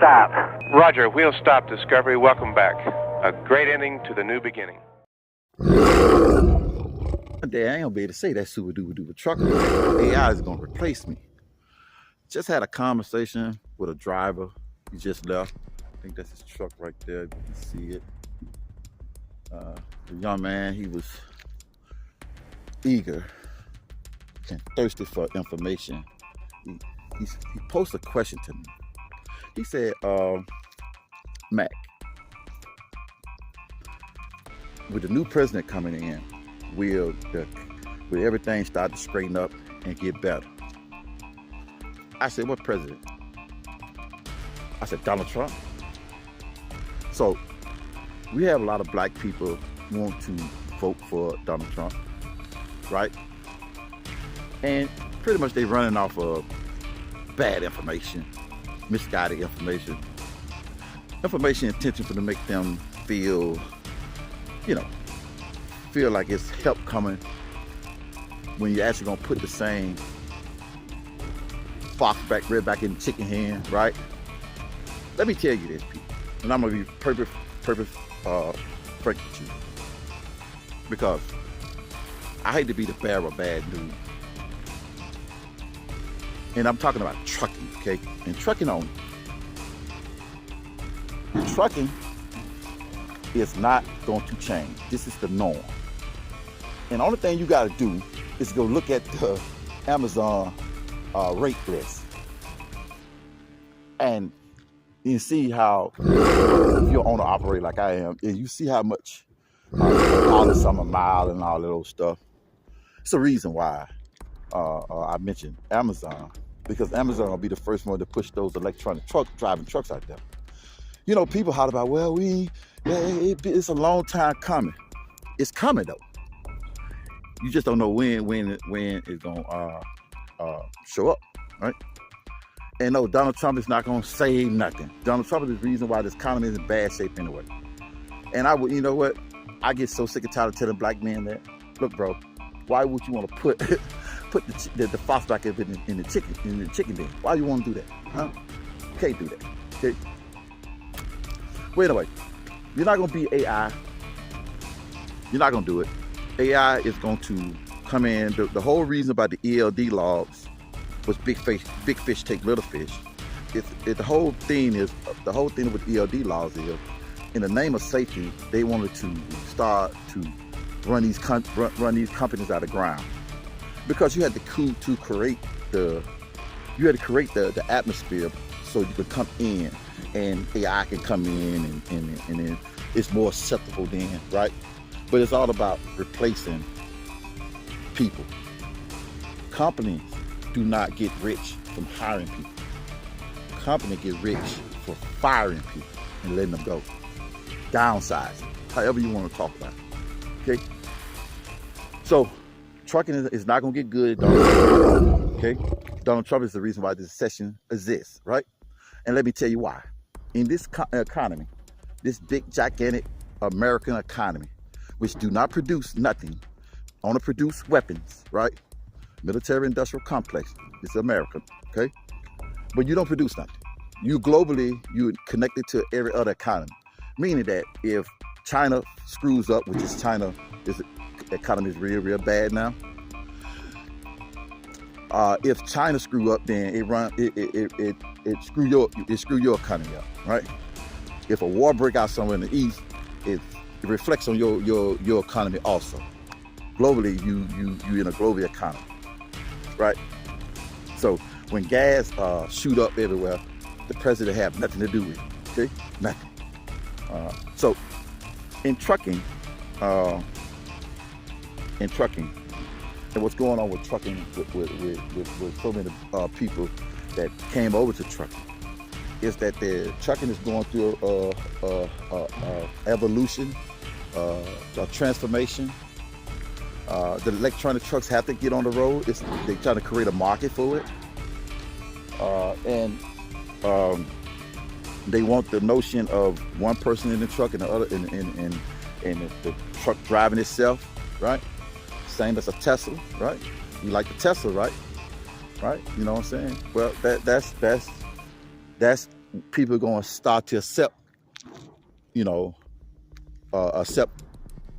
stop. Roger, we'll stop Discovery. Welcome back. A great ending to the new beginning. Day, I ain't gonna be able to say that super duper duper trucker. AI is gonna replace me. Just had a conversation with a driver. He just left. I think that's his truck right there. You can see it. The young man, he was eager and thirsty for information. He posed a question to me. He said, Mac, with the new president coming in, will everything start to straighten up and get better? I said, what president? I said, Donald Trump. So we have a lot of black people who want to vote for Donald Trump, right? And pretty much they running off of bad information, misguided information intentional to make them feel, feel like it's help coming when you're actually gonna put the same fox right back in the chicken hand, right? Let me tell you this, people, and I'm gonna be perfect frank with you, because I hate to be the bearer of bad news. And I'm talking about trucking, okay? And trucking only. Trucking is not going to change. This is the norm. And the only thing you gotta do is go look at the Amazon rate list. And you see how, if you're owner operator like I am, and you see how much dollars a mile and all that old stuff. It's the reason why I mentioned Amazon, because Amazon will be the first one to push those electronic driving trucks out there. People holler about, well, it's a long time coming. It's coming though. You just don't know when it's gonna show up, right? And no, Donald Trump is not gonna save nothing. Donald Trump is the reason why this economy is in bad shape anyway. And you know what? I get so sick and tired of telling black men that, look, bro, why would you want to put the fox back in the chicken bin? Why you want to do that? Huh? Can't do that. Okay? Well, anyway, you're not gonna be AI. You're not gonna do it. AI is going to come in. The whole reason about the ELD laws was big fish take little fish. The whole thing with ELD laws is, in the name of safety, they wanted to start to run these companies out of ground, because you had to create the atmosphere so you could come in and AI can come in and then it's more acceptable then, right? But it's all about replacing people. Companies do not get rich from hiring people. Companies get rich for firing people and letting them go. Downsizing, however you want to talk about it. Okay? So, trucking is not going to get good. Okay? Donald Trump is the reason why this recession exists, right? And let me tell you why. In this economy, this big, gigantic American economy, which do not produce nothing, only produce weapons, right? Military industrial complex. It's America, okay? But you don't produce nothing. You globally, you're connected to every other economy. Meaning that if China screws up, which is China, this economy is real, real bad now. If China screw up, then it screw your economy up, right? If a war break out somewhere in the east, it reflects on your economy also. Globally, you in a global economy, right? So when gas shoot up everywhere, the president have nothing to do with it, okay? Nothing. So in trucking, and what's going on with trucking with so many people that came over to trucking, is that the trucking is going through evolution, a transformation. The electronic trucks have to get on the road. They're trying to create a market for it, and they want the notion of one person in the truck and the other and the truck driving itself, right? Same as a Tesla, right? You like the Tesla, right? Right? You know what I'm saying? Well, that's people are going to start to accept, accept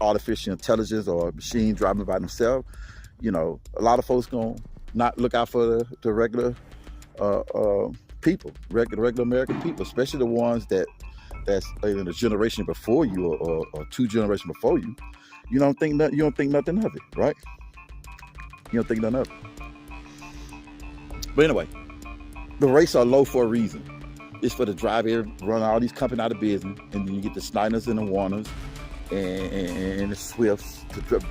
artificial intelligence or machine driving by themselves. A lot of folks going to not look out for the regular people, regular American people, especially the ones that's in the generation before you or two generations before you. You don't think nothing of it, right? You don't think nothing of it. But anyway, the rates are low for a reason. It's for the run all these companies out of business, and then you get the Snyders and the Warners and the Swifts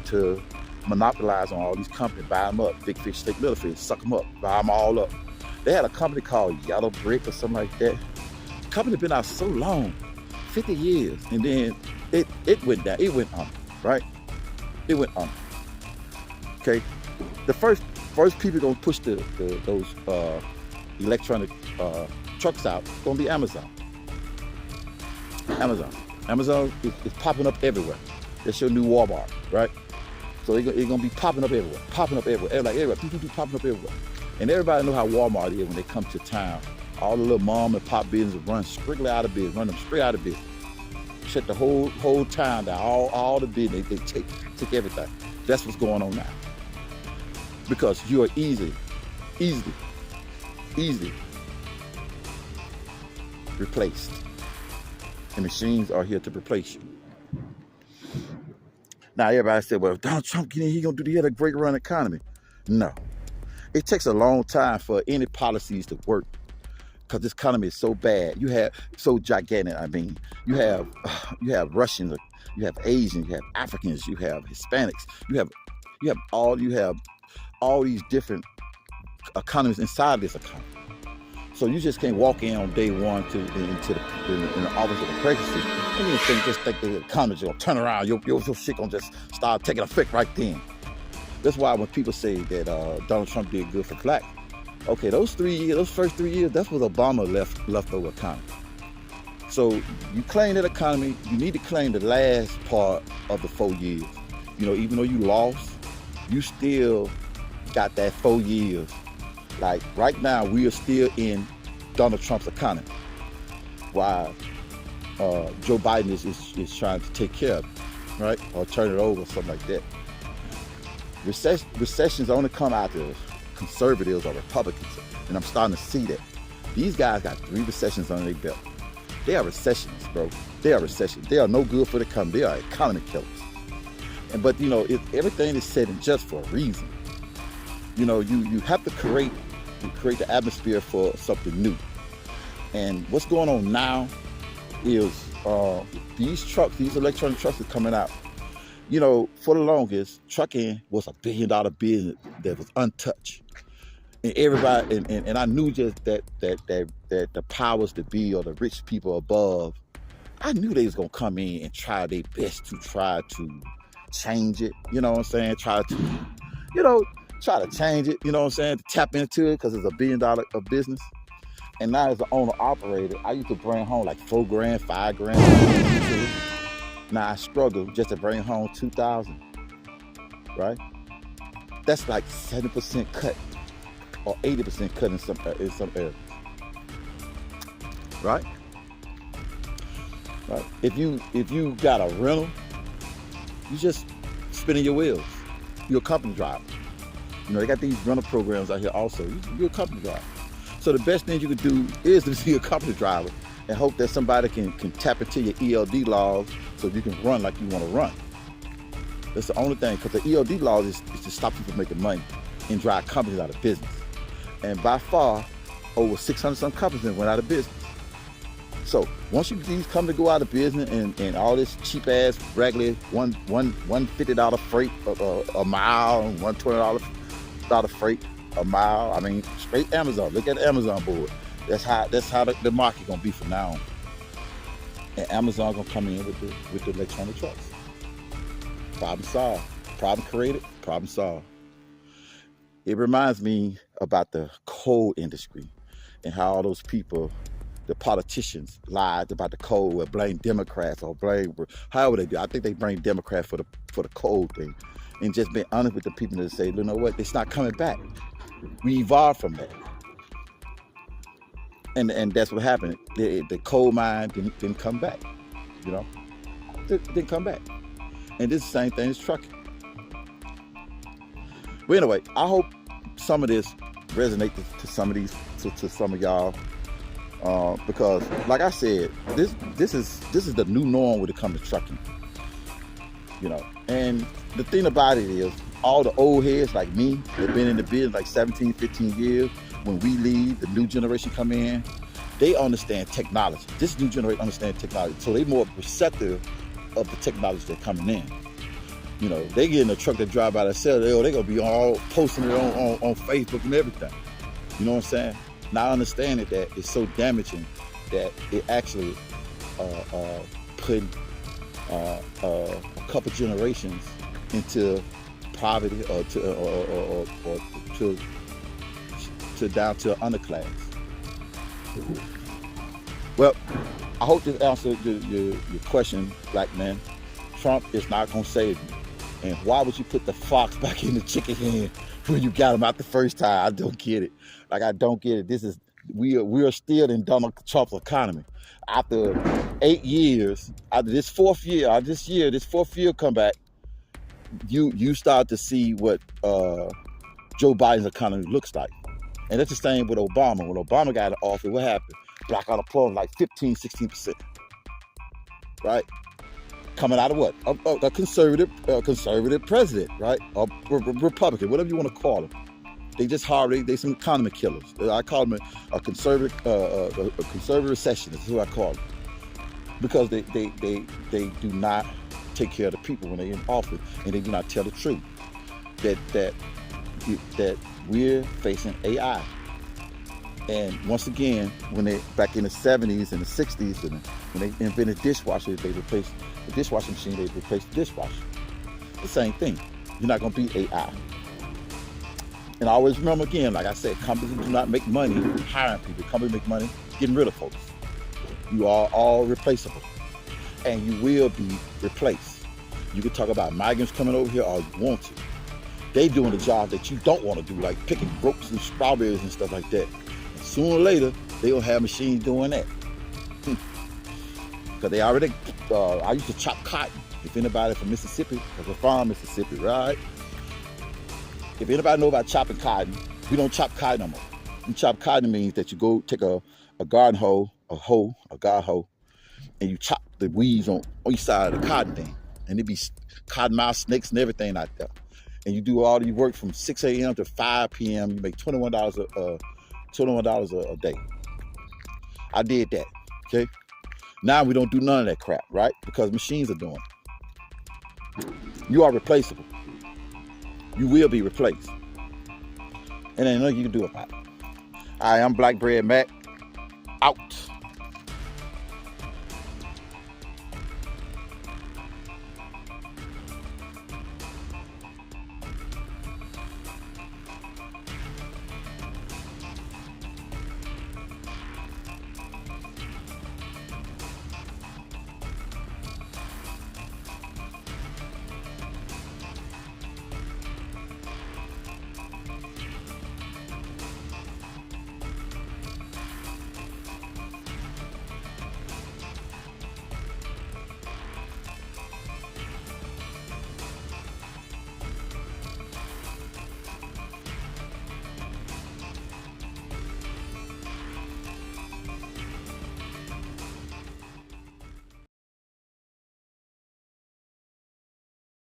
to monopolize on all these companies, buy them up, big fish, take little fish, suck them up, buy them all up. They had a company called Yellow Brick or something like that. The company been out so long, 50 years, and then it went down, it went on, right? It went on. Okay, the first people gonna push those electronic trucks out gonna be Amazon. Amazon is popping up everywhere. That's your new Walmart, right? So it's gonna be popping up everywhere, popping up everywhere, popping up everywhere. And everybody know how Walmart is when they come to town. All the little mom and pop businesses run strictly out of business, run them straight out of business. Shut the whole town down, all the business, they take everything. That's what's going on now. Because you are easily replaced. And machines are here to replace you. Now everybody said, well, if Donald Trump get in, he had a great run economy. No. It takes a long time for any policies to work because this economy is so bad. You have so gigantic. I mean, you have Russians, you have Asians, you have Africans, you have Hispanics, you have all these different economies inside this economy. So you just can't walk in on day one into the office of the presidency and you just think the economy's gonna turn around. Your shit gonna just start taking effect right then. That's why when people say that Donald Trump did good for black, okay, those first 3 years, that's what Obama left over economy. So you claim that economy, you need to claim the last part of the 4 years. Even though you lost, you still got that 4 years. Like right now, we are still in Donald Trump's economy, while Joe Biden is trying to take care of it, right? Or turn it over, something like that. Recessions only come out of conservatives or Republicans, and I'm starting to see that. These guys got 3 recessions under their belt. They are recessionists, bro. They are recessionists. They are no good for the economy. They are economy killers. But everything is said and just for a reason. You have to create the atmosphere for something new. And what's going on now is these electronic trucks are coming out. For the longest, trucking was a $1 billion business that was untouched. And everybody, and I knew just that the powers that be or the rich people above, I knew they was gonna come in and try their best to try to change it. You know what I'm saying? Try to change it. You know what I'm saying? To tap into it because it's a $1 billion of business. And now as an owner operator, I used to bring home like $4,000, $5,000. Now I struggle just to bring home $2,000, right? That's like 70% cut or 80% cut in some areas, right? Right. If you got a rental, you just spinning your wheels. You're a company driver. They got these rental programs out here also. You're a company driver. So the best thing you could do is to be a company driver and hope that somebody can tap into your ELD laws so you can run like you want to run. That's the only thing, because the ELD laws is to stop people from making money and drive companies out of business. And by far, over 600 some companies went out of business. So once these companies go out of business and all this cheap ass regular $150 freight a mile, $120 freight a mile. I mean, straight Amazon. Look at the Amazon board. That's how the market gonna be from now on. And Amazon gonna come in with the electronic trucks. Problem solved. Problem created. Problem solved. It reminds me about the coal industry and how all those people, the politicians, lied about the coal or blame Democrats or blame however they do. I think they blame Democrats for the coal thing, and just being honest with the people that say, you know what, it's not coming back. We evolved from that. And that's what happened. The coal mine didn't come back. You know, didn't come back. And this is the same thing as trucking. But anyway, I hope some of this resonates to some of these, to some of y'all, because like I said, this is the new norm when it comes to trucking. You know, and the thing about it is, all the old heads like me that been in the business like 17, 15 years, when we leave, the new generation come in, they understand technology. This new generation understands technology, so they more receptive of the technology that's coming in. You know, they get in a truck that drive by themselves, they're gonna be all posting it on Facebook and everything. You know what I'm saying? Now understanding that it's so damaging that it actually put a couple generations into poverty or to down to underclass. Well, I hope this answered your question, black man. Trump is not gonna save you. And why would you put the fox back in the chicken hen when you got him out the first time? I don't get it. Like, I don't get it. We are still in Donald Trump's economy. After 8 years, after this fourth year come back, you start to see what Joe Biden's economy looks like. And that's the same with Obama. When Obama got in office, what happened? Black unemployment like 15, 16%. Right? Coming out of what? A conservative president, right? A Republican, whatever you want to call him. They just they some economy killers. I call them a conservative recessionist. That's who I call them, because they do not take care of the people when they're in office, and they do not tell the truth that we're facing AI. And once again, when they back in the 70s and the 60s, and when they invented dishwashers, they replaced the dishwashing machine, they replaced the dishwasher. The same thing. You're not going to beat AI. And I always remember, again, like I said, companies do not make money hiring people. Companies make money getting rid of folks. You are all replaceable, and you will be replaced. You can talk about migrants coming over here all you want to. They doing the job that you don't want to do, like picking grapes and strawberries and stuff like that. And sooner or later, they'll have machines doing that. Because they already, I used to chop cotton. If anybody from Mississippi, because we're from Mississippi, right? If anybody know about chopping cotton, we don't chop cotton no more. You chop cotton means that you go take a garden hoe, a garden hoe, and you chop the weeds on each side of the cotton thing. And it be cotton mouse, snakes, and everything out there. And you do all your work from 6 a.m. to 5 p.m. You make $21 a day. I did that, okay? Now we don't do none of that crap, right? Because machines are doing it. You are replaceable. You will be replaced. And ain't nothing you can do about it. I'm Black Bread Mac. Out.